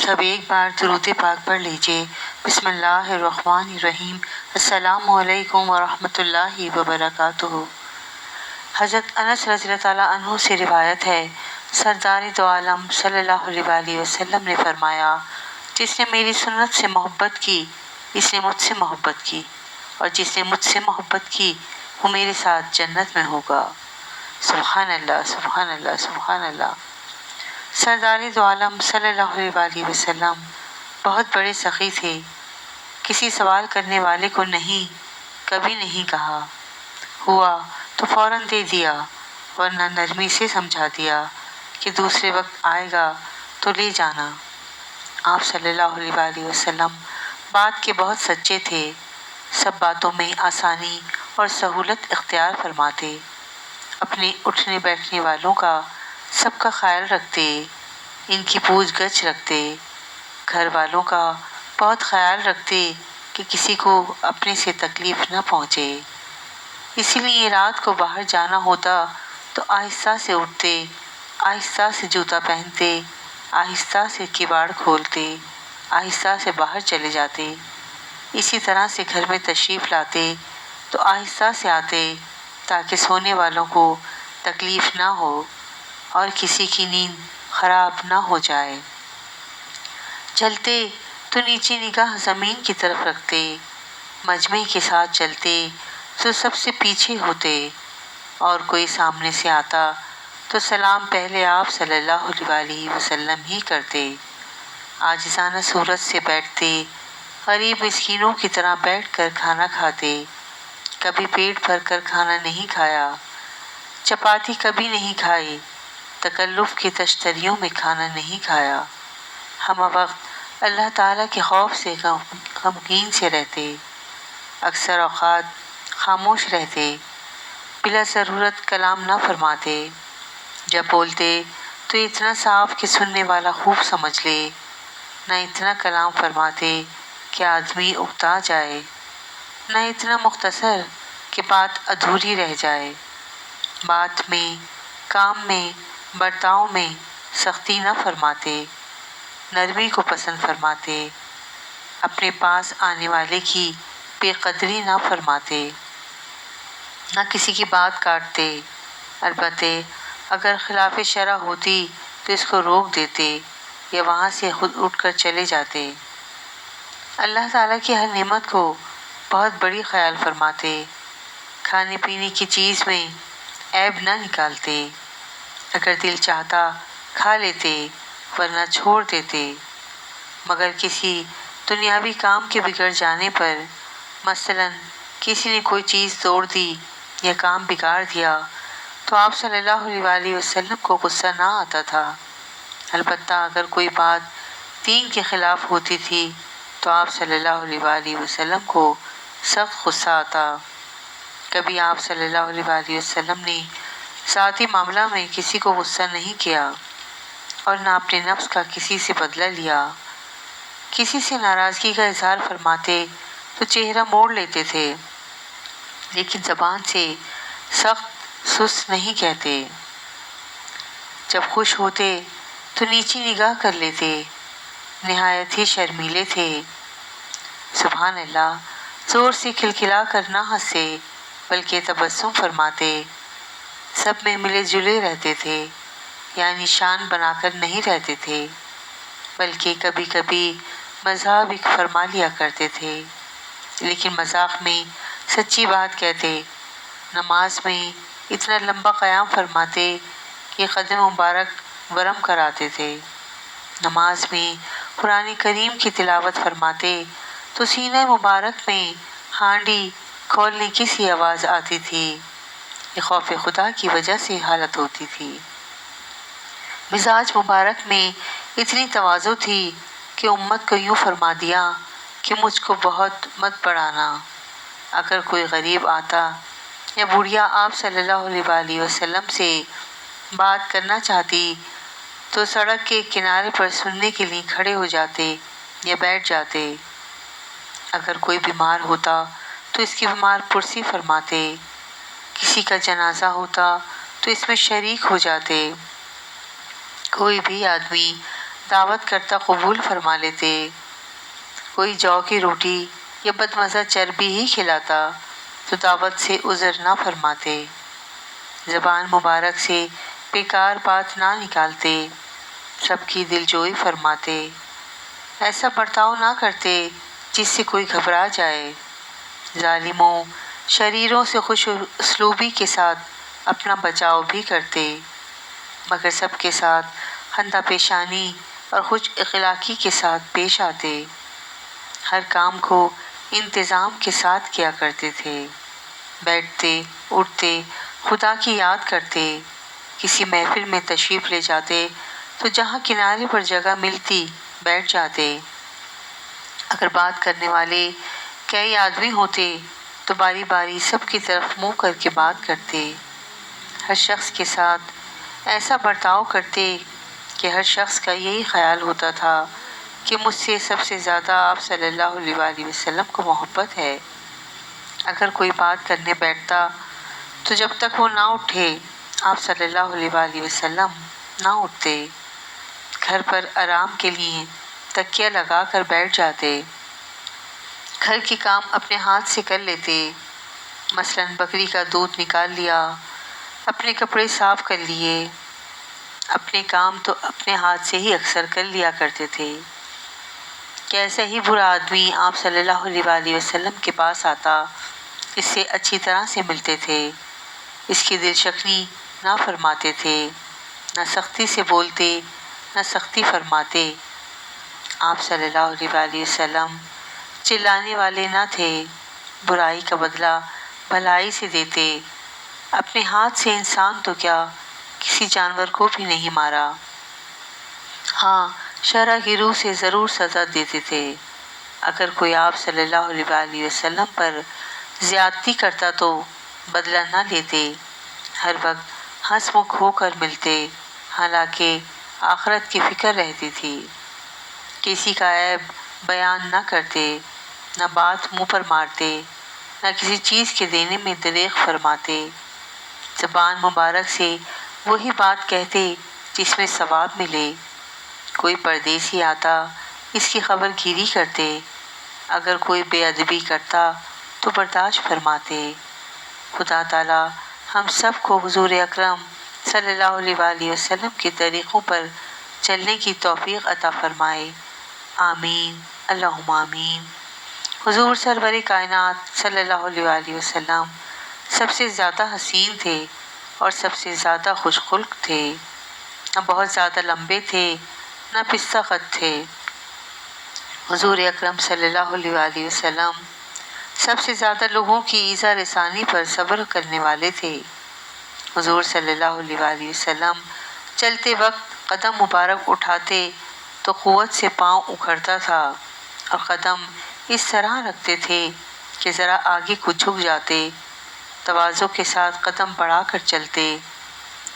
سب ایک بار درود پاک پڑھ لیجئے۔ بسم اللہ الرحمن الرحیم۔ السلام علیکم ورحمۃ اللہ وبرکاتہ۔ حضرت انس رضی اللہ تعالیٰ عنہ سے روایت ہے، سردار دو عالم صلی اللہ علیہ وسلم نے فرمایا، جس نے میری سنت سے محبت کی اس نے مجھ سے محبت کی، اور جس نے مجھ سے محبت کی وہ میرے ساتھ جنت میں ہوگا۔ سبحان اللہ، سبحان اللہ، سبحان اللہ۔ سردار دو عالم صلی اللہ علیہ وسلم بہت بڑے سخی تھے۔ کسی سوال کرنے والے کو نہیں، کبھی نہیں کہا، ہوا تو فوراً دے دیا، ورنہ نرمی سے سمجھا دیا کہ دوسرے وقت آئے گا تو لے جانا۔ آپ صلی اللہ علیہ وسلم بات کے بہت سچے تھے، سب باتوں میں آسانی اور سہولت اختیار فرماتے، اپنے اٹھنے بیٹھنے والوں کا سب کا خیال رکھتے، ان کی پوچھ گچھ رکھتے، گھر والوں کا بہت خیال رکھتے کہ کسی کو اپنے سے تکلیف نہ پہنچے۔ اسی لیے رات کو باہر جانا ہوتا تو آہستہ سے اٹھتے، آہستہ سے جوتا پہنتے، آہستہ سے کباڑ کھولتے، آہستہ سے باہر چلے جاتے۔ اسی طرح سے گھر میں تشریف لاتے تو آہستہ سے آتے تاکہ سونے والوں کو تکلیف نہ ہو اور کسی کی نیند خراب نہ ہو جائے۔ چلتے تو نیچے نگاہ زمین کی طرف رکھتے، مجمع کے ساتھ چلتے تو سب سے پیچھے ہوتے، اور کوئی سامنے سے آتا تو سلام پہلے آپ صلی اللہ علیہ وسلم ہی کرتے۔ عاجزانہ صورت سے بیٹھتے، غریب مسکینوں کی طرح بیٹھ کر کھانا کھاتے، کبھی پیٹ بھر کر کھانا نہیں کھایا، چپاتی کبھی نہیں کھائی، تکلف کی تشتریوں میں کھانا نہیں کھایا، ہم وقت اللہ تعالیٰ کے خوف سے غمگین سے رہتے، اکثر اوقات خاموش رہتے، بلا ضرورت کلام نہ فرماتے، جب بولتے تو اتنا صاف کہ سننے والا خوب سمجھ لے، نہ اتنا کلام فرماتے کہ آدمی اکتا جائے، نہ اتنا مختصر کہ بات ادھوری رہ جائے۔ بات میں، کام میں، برتاؤ میں سختی نہ فرماتے، نرمی کو پسند فرماتے، اپنے پاس آنے والے کی بے قدری نہ فرماتے، نہ کسی کی بات کاٹتے، البتہ اگر خلاف شرع ہوتی تو اس کو روک دیتے یا وہاں سے خود اٹھ کر چلے جاتے۔ اللہ تعالیٰ کی ہر نعمت کو بہت بڑی خیال فرماتے، کھانے پینے کی چیز میں عیب نہ نکالتے، اگر دل چاہتا کھا لیتے ورنہ چھوڑ دیتے، مگر کسی دنیاوی کام کے بگڑ جانے پر، مثلاً کسی نے کوئی چیز توڑ دی یا کام بگاڑ دیا تو آپ صلی اللہ علیہ وسلم کو غصہ نہ آتا تھا، البتہ اگر کوئی بات دین کے خلاف ہوتی تھی تو آپ صلی اللہ علیہ وسلم کو سخت غصہ آتا۔ کبھی آپ صلی اللہ علیہ وسلم نے ذاتی معاملہ میں کسی کو غصہ نہیں کیا اور نہ اپنے نفس کا کسی سے بدلہ لیا۔ کسی سے ناراضگی کا اظہار فرماتے تو چہرہ موڑ لیتے تھے، لیکن زبان سے سخت سست نہیں کہتے۔ جب خوش ہوتے تو نیچی نگاہ کر لیتے، نہایت ہی شرمیلے تھے۔ سبحان اللہ، زور سے کھلکھلا کر نہ ہنسے بلکہ تبسم فرماتے، سب میں ملے جلے رہتے تھے، یعنی شان بنا کر نہیں رہتے تھے، بلکہ کبھی کبھی مزاح بھی فرما لیا کرتے تھے، لیکن مذاق میں سچی بات کہتے۔ نماز میں اتنا لمبا قیام فرماتے کہ قدم مبارک ورم کراتے تھے، نماز میں قرآن کریم کی تلاوت فرماتے تو سینہ مبارک میں ہانڈی کھولنے کی سی آواز آتی تھی، یہ خوف خدا کی وجہ سے حالت ہوتی تھی۔ مزاج مبارک میں اتنی تواضع تھی کہ امت کو یوں فرما دیا کہ مجھ کو بہت مت بڑھانا۔ اگر کوئی غریب آتا یا بوڑھیا آپ صلی اللہ علیہ وسلم سے بات کرنا چاہتی تو سڑک کے کنارے پر سننے کے لیے کھڑے ہو جاتے یا بیٹھ جاتے۔ اگر کوئی بیمار ہوتا تو اس کی بیمار پرسی فرماتے، کسی کا جنازہ ہوتا تو اس میں شریک ہو جاتے۔ کوئی بھی آدمی دعوت کرتا قبول فرما لیتے۔ کوئی جو کی روٹی یا بدمزہ چربی ہی کھلاتا تو دعوت سے عذر نہ فرماتے۔ زبان مبارک سے بیکار بات نہ نکالتے، سب کی دلجوئی فرماتے۔ ایسا برتاؤ نہ کرتے جس سے کوئی گھبرا جائے۔ ظالموں شریروں سے خوش اسلوبی کے ساتھ اپنا بچاؤ بھی کرتے، مگر سب کے ساتھ خندہ پیشانی اور خوش اخلاقی کے ساتھ پیش آتے۔ ہر کام کو انتظام کے ساتھ کیا کرتے تھے۔ بیٹھتے اٹھتے خدا کی یاد کرتے۔ کسی محفل میں تشریف لے جاتے تو جہاں کنارے پر جگہ ملتی بیٹھ جاتے۔ اگر بات کرنے والے کئی آدمی ہوتے تو باری باری سب کی طرف منہ کر کے بات کرتے۔ ہر شخص کے ساتھ ایسا برتاؤ کرتے کہ ہر شخص کا یہی خیال ہوتا تھا کہ مجھ سے سب سے زیادہ آپ صلی اللہ علیہ وآلہ وسلم کو محبت ہے۔ اگر کوئی بات کرنے بیٹھتا تو جب تک وہ نہ اٹھے آپ صلی اللہ علیہ وآلہ وسلم نہ اٹھتے۔ گھر پر آرام کے لیے تکیہ لگا کر بیٹھ جاتے۔ گھر کے کام اپنے ہاتھ سے کر لیتے، مثلاً بکری کا دودھ نکال لیا، اپنے کپڑے صاف کر لیے۔ اپنے کام تو اپنے ہاتھ سے ہی اکثر کر لیا کرتے تھے کہ ایسا ہی برا آدمی آپ صلی اللہ علیہ وآلہ وسلم کے پاس آتا، اس سے اچھی طرح سے ملتے تھے، اس کی دل شکنی نہ فرماتے تھے، نہ سختی سے بولتے نہ سختی فرماتے۔ آپ صلی اللہ علیہ وآلہ وسلم چلانے والے نہ تھے، برائی کا بدلہ بھلائی سے دیتے۔ اپنے ہاتھ سے انسان تو کیا کسی جانور کو بھی نہیں مارا، ہاں شرع کی روح سے ضرور سزا دیتے تھے۔ اگر کوئی آپ صلی اللہ علیہ وآلہ وسلم پر زیادتی کرتا تو بدلہ نہ لیتے، ہر وقت ہنس مکھ ہو کر ملتے، حالانکہ آخرت کی فکر رہتی تھی۔ کسی کا عیب بیان نہ کرتے، نہ بات منہ پر مارتے، نہ کسی چیز کے دینے میں دریغ فرماتے۔ زبان مبارک سے وہی بات کہتے جس میں ثواب ملے۔ کوئی پردیسی آتا اس کی خبر گیری کرتے، اگر کوئی بے ادبی کرتا تو برداشت فرماتے۔ خدا تعالی ہم سب کو حضور اکرم صلی اللہ علیہ وآلہ وسلم کے طریقوں پر چلنے کی توفیق عطا فرمائے، آمین اللہم آمین۔ حضور سرور کائنات صلی اللہ علیہ وآلہ وسلم سب سے زیادہ حسین تھے اور سب سے زیادہ خوش خلق تھے، نہ بہت زیادہ لمبے تھے نہ پستہ قد تھے۔ حضور اکرم صلی اللہ علیہ وآلہ وسلم سب سے زیادہ لوگوں کی ایذا رسانی پر صبر کرنے والے تھے۔ حضور صلی اللہ علیہ وآلہ وسلم چلتے وقت قدم مبارک اٹھاتے تو قوت سے پاؤں اکھڑتا تھا، اور قدم اس طرح رکھتے تھے کہ ذرا آگے کو جھک جاتے، تواضع کے ساتھ قدم بڑھا کر چلتے،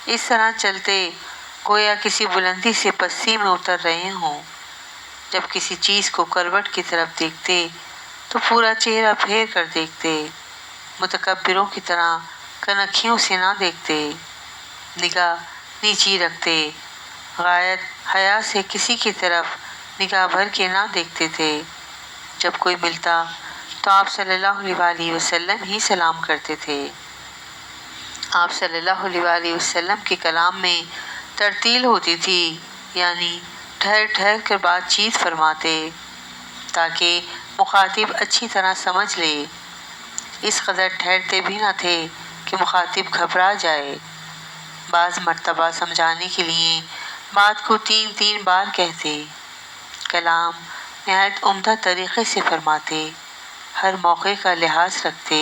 اس طرح چلتے گویا کسی بلندی سے پستی میں اتر رہے ہوں۔ جب کسی چیز کو کروٹ کی طرف دیکھتے تو پورا چہرہ پھیر کر دیکھتے، متکبروں کی طرح کنکھیوں سے نہ دیکھتے، نگاہ نیچی رکھتے، غایت حیا سے کسی کی طرف نگاہ بھر کے نہ دیکھتے تھے۔ جب کوئی ملتا تو آپ صلی اللہ علیہ وآلہ وسلم ہی سلام کرتے تھے۔ آپ صلی اللہ علیہ وآلہ وسلم کے کلام میں ترتیل ہوتی تھی، یعنی ٹھہر ٹھہر کر بات چیت فرماتے تاکہ مخاطب اچھی طرح سمجھ لے۔ اس قدر ٹھہرتے بھی نہ تھے کہ مخاطب گھبرا جائے۔ بعض مرتبہ سمجھانے کے لیے بات کو 3 بار کہتے۔ کلام نہایت عمدہ طریقے سے فرماتے، ہر موقع کا لحاظ رکھتے،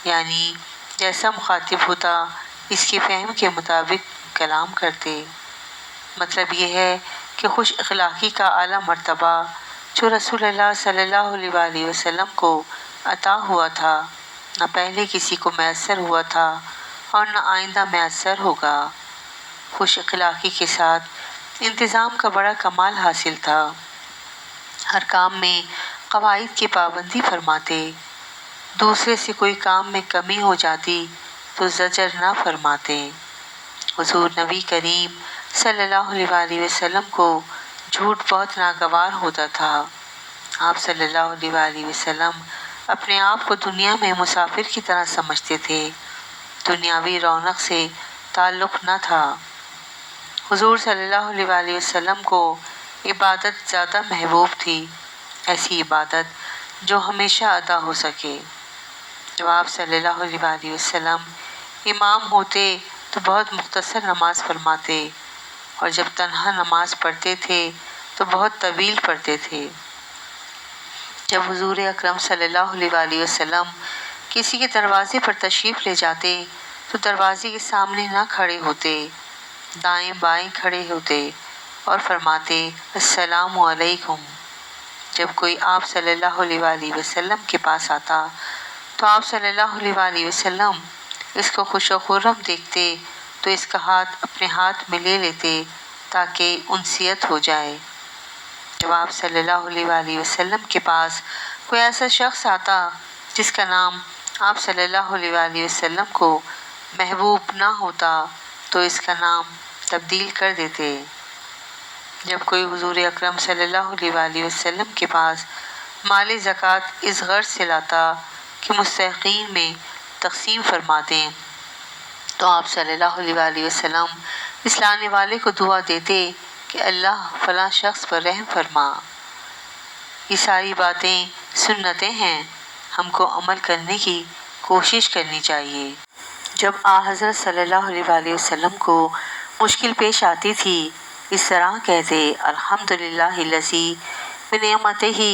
یعنی جیسا مخاطب ہوتا اس کے فہم کے مطابق کلام کرتے۔ مطلب یہ ہے کہ خوش اخلاقی کا اعلیٰ مرتبہ جو رسول اللہ صلی اللہ علیہ وآلہ وسلم کو عطا ہوا تھا، نہ پہلے کسی کو میسر ہوا تھا اور نہ آئندہ میسر ہوگا۔ خوش اخلاقی کے ساتھ انتظام کا بڑا کمال حاصل تھا۔ ہر کام میں قواعد کی پابندی فرماتے، دوسرے سے کوئی کام میں کمی ہو جاتی تو زجر نہ فرماتے۔ حضور نبی کریم صلی اللہ علیہ وآلہ وسلم کو جھوٹ بہت ناگوار ہوتا تھا۔ آپ صلی اللہ علیہ وآلہ وسلم اپنے آپ کو دنیا میں مسافر کی طرح سمجھتے تھے، دنیاوی رونق سے تعلق نہ تھا۔ حضور صلی اللہ علیہ وآلہ وسلم کو عبادت زیادہ محبوب تھی، ایسی عبادت جو ہمیشہ ادا ہو سکے۔ جب آپ صلی اللہ علیہ وآلہ وسلم امام ہوتے تو بہت مختصر نماز فرماتے، اور جب تنہا نماز پڑھتے تھے تو بہت طویل پڑھتے تھے۔ جب حضور اکرم صلی اللہ علیہ وآلہ وسلم کسی کے دروازے پر تشریف لے جاتے تو دروازے کے سامنے نہ کھڑے ہوتے، دائیں بائیں کھڑے ہوتے اور فرماتے السلام علیکم۔ جب کوئی آپ صلی اللہ علیہ وآلہ وسلم کے پاس آتا تو آپ صلی اللہ علیہ وآلہ وسلم اس کو خوش و خرم دیکھتے تو اس کا ہاتھ اپنے ہاتھ میں لے لیتے تاکہ انسیت ہو جائے۔ جب آپ صلی اللہ علیہ وآلہ وسلم کے پاس کوئی ایسا شخص آتا جس کا نام آپ صلی اللہ علیہ وآلہ وسلم کو محبوب نہ ہوتا تو اس کا نام تبدیل کر دیتے۔ جب کوئی حضور اکرم صلی اللہ علیہ وآلہ وسلم کے پاس مال زکوٰۃ اس غرض سے لاتا کہ مستحقین میں تقسیم فرما دیں تو آپ صلی اللہ علیہ وآلہ وسلم اس لانے والے کو دعا دیتے کہ اللہ فلاں شخص پر رحم فرما۔ یہ ساری باتیں سنتیں ہیں، ہم کو عمل کرنے کی کوشش کرنی چاہیے۔ جب حضرت صلی اللہ علیہ وآلہ وسلم کو مشکل پیش آتی تھی اس طرح کہتے الحمدللہ الذی بنعمتہ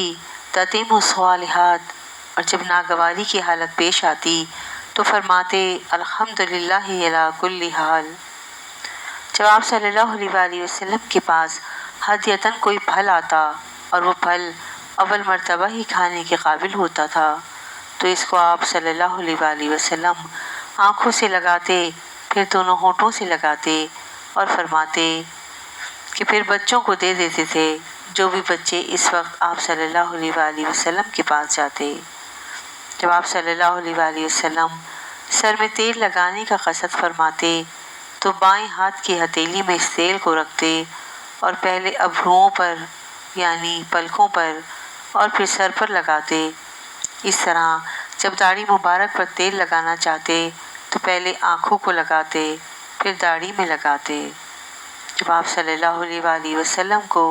تتم الصالحات، اور جب ناگواری کی حالت پیش آتی تو فرماتے الحمدللہ علی کل حال۔ جب آپ صلی اللہ علیہ وآلہ وسلم کے پاس ہدیتاً کوئی پھل آتا اور وہ پھل اول مرتبہ ہی کھانے کے قابل ہوتا تھا تو اس کو آپ صلی اللہ علیہ وآلہ وسلم آنکھوں سے لگاتے، پھر دونوں ہونٹوں سے لگاتے اور فرماتے کہ پھر بچوں کو دے دیتے تھے، جو بھی بچے اس وقت آپ صلی اللہ علیہ وآلہ وسلم کے پاس جاتے۔ جب آپ صلی اللہ علیہ وآلہ وسلم سر میں تیل لگانے کا قصد فرماتے تو بائیں ہاتھ کی ہتھیلی میں اس تیل کو رکھتے اور پہلے ابروؤں پر یعنی پلکوں پر اور پھر سر پر لگاتے۔ اس طرح جب داڑھی مبارک پر تیل لگانا چاہتے تو پہلے آنکھوں کو لگاتے پھر داڑھی میں لگاتے۔ جب آپ صلی اللہ علیہ وآلہ وسلم کو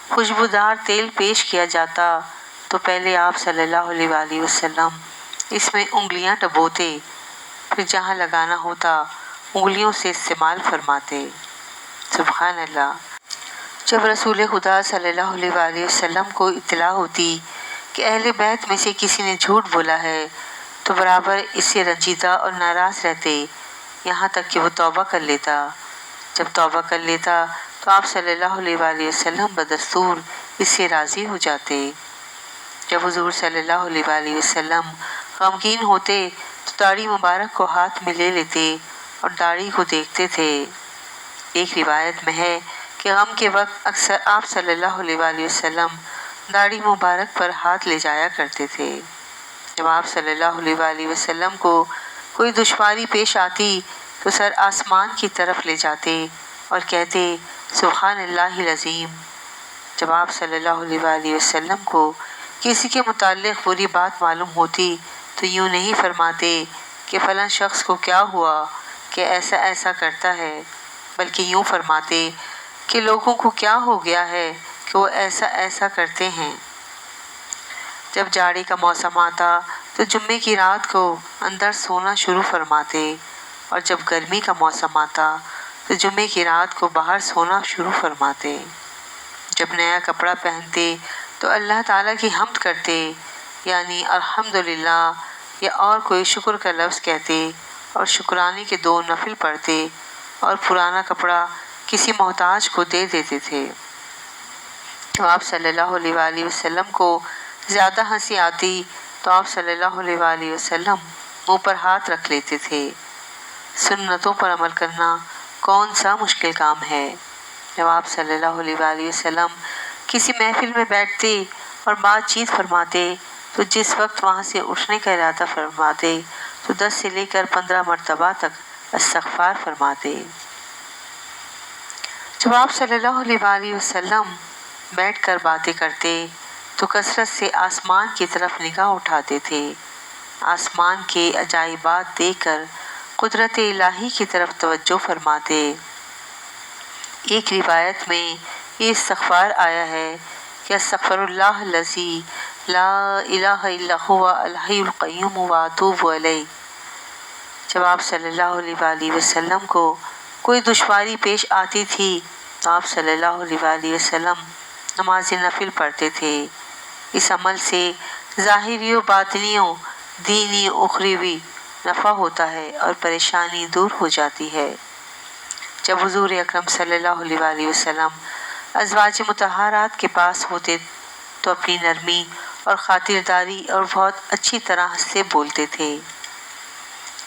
خوشبودار تیل پیش کیا جاتا تو پہلے آپ صلی اللہ علیہ وآلہ وسلم اس میں انگلیاں ڈبوتے، پھر جہاں لگانا ہوتا انگلیوں سے استعمال فرماتے۔ سبحان اللہ۔ جب رسول خدا صلی اللہ علیہ وآلہ وسلم کو اطلاع ہوتی کہ اہل بیت میں سے کسی نے جھوٹ بولا ہے تو برابر اس سے رنجیدہ اور ناراض رہتے، یہاں تک کہ وہ توبہ کر لیتا۔ جب توبہ کر لیتا تو آپ صلی اللہ علیہ وآلہ وسلم بدستور اس سے راضی ہو جاتے۔ جب حضور صلی اللہ علیہ وآلہ وسلم غمگین ہوتے تو داڑھی مبارک کو ہاتھ میں لے لیتے اور داڑھی کو دیکھتے تھے۔ ایک روایت میں ہے کہ غم کے وقت اکثر آپ صلی اللہ علیہ وآلہ وسلم داڑھی مبارک پر ہاتھ لے جایا کرتے تھے۔ جب آپ صلی اللہ علیہ وآلہ وسلم کو کوئی دشواری پیش آتی تو سر آسمان کی طرف لے جاتے اور کہتے سبحان اللہ العظیم۔ جب آپ صلی اللہ علیہ وآلہ وسلم کو کسی کے متعلق بری بات معلوم ہوتی تو یوں نہیں فرماتے کہ فلاں شخص کو کیا ہوا کہ ایسا ایسا کرتا ہے، بلکہ یوں فرماتے کہ لوگوں کو کیا ہو گیا ہے کہ وہ ایسا ایسا کرتے ہیں۔ جب جاڑی کا موسم آتا تو جمعے کی رات کو اندر سونا شروع فرماتے، اور جب گرمی کا موسم آتا تو جمعے کی رات کو باہر سونا شروع فرماتے۔ جب نیا کپڑا پہنتے تو اللہ تعالیٰ کی حمد کرتے یعنی الحمدللہ یا اور کوئی شکر کا لفظ کہتے اور شکرانے کے 2 نفل پڑھتے اور پرانا کپڑا کسی محتاج کو دے دیتے تھے۔ جب آپ صلی اللہ علیہ وآلہ وسلم کو زیادہ ہنسی آتی تو آپ صلی اللہ علیہ وآلہ وسلم منہ پر ہاتھ رکھ لیتے تھے۔ سنتوں پر عمل کرنا کون سا مشکل کام ہے۔ جب آپ صلی اللہ علیہ وآلہ وسلم کسی محفل میں بیٹھتے اور بات چیت فرماتے تو جس وقت وہاں سے اٹھنے کا ارادہ فرماتے تو 10 سے لے کر 15 مرتبہ تک استغفار فرماتے۔ جب آپ صلی اللہ علیہ وآلہ وسلم بیٹھ کر باتیں کرتے تو کثرت سے آسمان کی طرف نگاہ اٹھاتے تھے۔ آسمان کے عجائبات دیکھ کر قدرت الہی کی طرف توجہ فرماتے۔ ایک روایت میں یہ استغفار آیا ہے کہ استغفر اللہ الذی لا الہ الا هو الحی القیوم واتوب الیہ۔ جب آپ صلی اللہ علیہ وآلہ وسلم کو کوئی دشواری پیش آتی تھی تو آپ صلی اللہ علیہ وآلہ وسلم نماز نفل پڑھتے تھے۔ اس عمل سے ظاہری و باطنیوں، دینی اخروی نفع ہوتا ہے اور پریشانی دور ہو جاتی ہے۔ جب حضور اکرم صلی اللہ علیہ وآلہ وسلم ازواج مطہرات کے پاس ہوتے تو اپنی نرمی اور خاطرداری اور بہت اچھی طرح سے بولتے تھے۔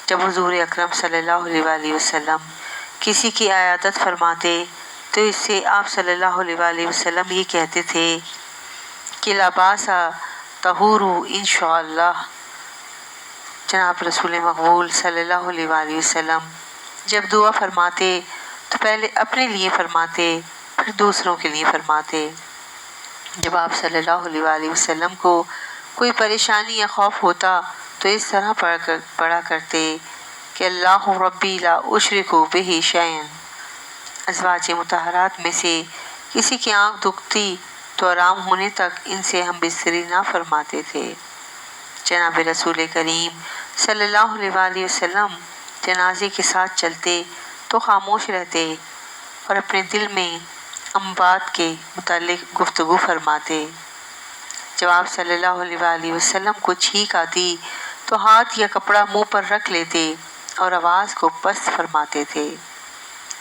جب حضور اکرم صلی اللہ علیہ وآلہ وسلم کسی کی عیادت فرماتے تو اس سے آپ صلی اللہ علیہ وآلہ وسلم یہ کہتے تھے کہ لا باس طہور انشاءاللہ۔ جناب رسول مقبول صلی اللہ علیہ وآلہ وسلم جب دعا فرماتے تو پہلے اپنے لیے فرماتے پھر دوسروں کے لیے فرماتے۔ جب آپ صلی اللہ علیہ وآلہ وسلم کو کوئی پریشانی یا خوف ہوتا تو اس طرح پڑھا کرتے کہ اللہ ربی لا اشرک بہ شیئا۔ ازواج مطہرات میں سے کسی کی آنکھ دکھتی تو آرام ہونے تک ان سے ہم بستری نہ فرماتے تھے۔ جناب رسول کریم صلی اللہ علیہ وآلہ وسلم جنازے کے ساتھ چلتے تو خاموش رہتے اور اپنے دل میں اموات کے متعلق گفتگو فرماتے۔ جب آپ صلی اللہ علیہ وآلہ وسلم کو چھینک آتی تو ہاتھ یا کپڑا منہ پر رکھ لیتے اور آواز کو پست فرماتے تھے۔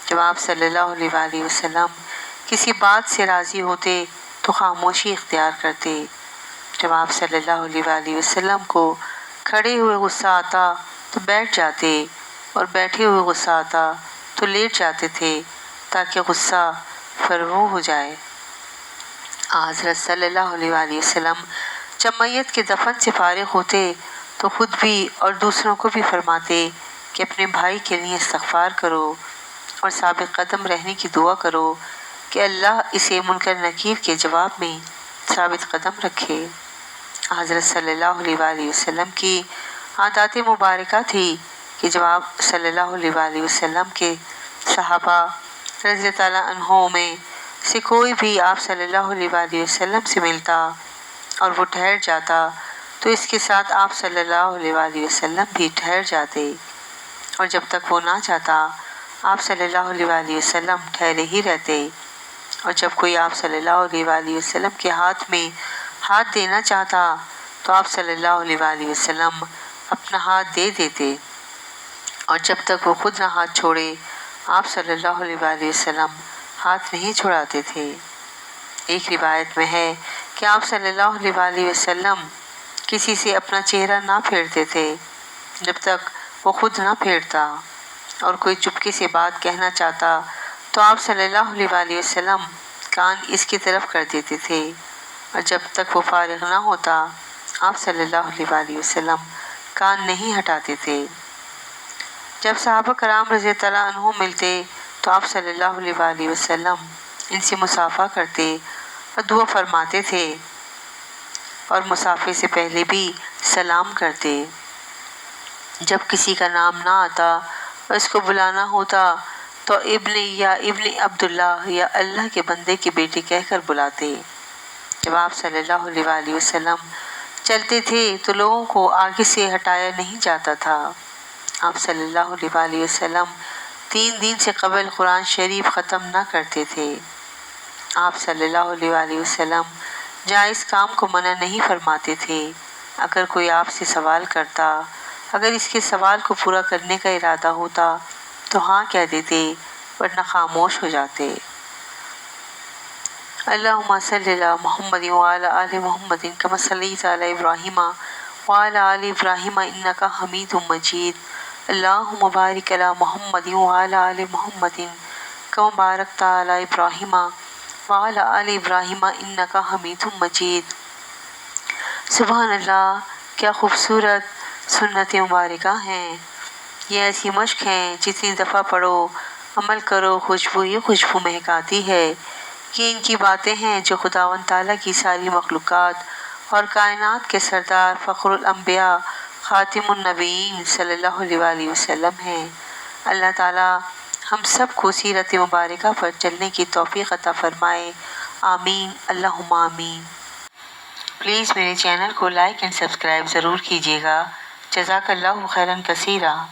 جب آپ صلی اللہ علیہ وآلہ وسلم کسی بات سے راضی ہوتے تو خاموشی اختیار کرتے۔ جب آپ صلی اللہ علیہ وآلہ وسلم کو کھڑے ہوئے غصہ آتا تو بیٹھ جاتے اور بیٹھے ہوئے غصہ آتا تو لیٹ جاتے تھے تاکہ غصہ فرو ہو جائے۔ حضرت صلی اللہ علیہ وآلہ وسلم جب میت کے دفن سے فارغ ہوتے تو خود بھی اور دوسروں کو بھی فرماتے کہ اپنے بھائی کے لیے استغفار کرو اور ثابت قدم رہنے کی دعا کرو کہ اللہ اسے منکر نکیر کے جواب میں ثابت قدم رکھے۔ حضرت صلی اللہ علیہ وآلہ وسلم کی عادات مبارکہ تھی کہ جب آپ صلی اللہ علیہ وآلہ وسلم کے صحابہ رضی اللہ تعالیٰ عنہوں میں سے کوئی بھی آپ صلی اللہ علیہ وآلہ وسلم سے ملتا اور وہ ٹھہر جاتا تو اس کے ساتھ آپ صلی اللہ علیہ وآلہ وسلم بھی ٹھہر جاتے، اور جب تک وہ نہ جاتا آپ صلی اللہ علیہ وآلہ وسلم ٹھہرے ہی رہتے، اور جب کوئی آپ صلی اللہ علیہ وآلہ وسلم کے ہاتھ میں ہاتھ دینا چاہتا تو آپ صلی اللہ علیہ وآلہ وسلم اپنا ہاتھ دے دیتے، اور جب تک وہ خود نہ ہاتھ چھوڑے آپ صلی اللہ علیہ وآلہ وسلم ہاتھ نہیں چھڑاتے تھے۔ ایک روایت میں ہے کہ آپ صلی اللہ علیہ وآلہ وسلم کسی سے اپنا چہرہ نہ پھیرتے تھے جب تک وہ خود نہ پھیرتا، اور کوئی چپکے سے بات کہنا چاہتا تو آپ صلی اللہ علیہ وآلہ وسلم کان اس کی طرف کر دیتے تھے، اور جب تک وہ فارغ نہ ہوتا آپ صلی اللہ علیہ وآلہ وسلم کان نہیں ہٹاتے تھے۔ جب صحابہ کرام رضی اللہ عنہم ملتے تو آپ صلی اللہ علیہ وآلہ وسلم ان سے مصافحہ کرتے اور دعا فرماتے تھے، اور مصافحے سے پہلے بھی سلام کرتے۔ جب کسی کا نام نہ آتا اور اس کو بلانا ہوتا تو ابن یا ابن عبداللہ یا اللہ کے بندے کے بیٹے کہہ کر بلاتے۔ جب آپ صلی اللہ علیہ وآلہ وسلم چلتے تھے تو لوگوں کو آگے سے ہٹایا نہیں جاتا تھا۔ آپ صلی اللہ علیہ وآلہ وسلم 3 دن سے قبل قرآن شریف ختم نہ کرتے تھے۔ آپ صلی اللہ علیہ وآلہ وسلم جائز کام کو منع نہیں فرماتے تھے۔ اگر کوئی آپ سے سوال کرتا، اگر اس کے سوال کو پورا کرنے کا ارادہ ہوتا تو ہاں کہہ دیتے، ورنہ خاموش ہو جاتے۔ اللہم صلی علی محمد وعلی آل محمد کما صلیت علی ابراہیم وعلی آل ابراہیم انک حمید مجید۔ اللہم بارک علی محمد وعلی آل محمد کما بارکت علی ابراہیم وعلی آل ابراہیم انک حمید مجید۔ سبحان اللہ، کیا خوبصورت سنت مبارکہ ہیں۔ یہ ایسی مشق ہیں جتنی دفعہ پڑھو عمل کرو خوشبو ہی خوشبو مہک آتی ہے۔ یہ ان کی باتیں ہیں جو خداوند تعالیٰ کی ساری مخلوقات اور کائنات کے سردار فخر الانبیاء خاتم النبیین صلی اللہ علیہ وآلہ وسلم ہیں۔ اللہ تعالیٰ ہم سب کو سیرت مبارکہ پر چلنے کی توفیق عطا فرمائے، آمین، اللہم آمین۔ پلیز میرے چینل کو لائک اینڈ سبسکرائب ضرور کیجیے گا۔ جزاک اللہ خیراً کثیرا۔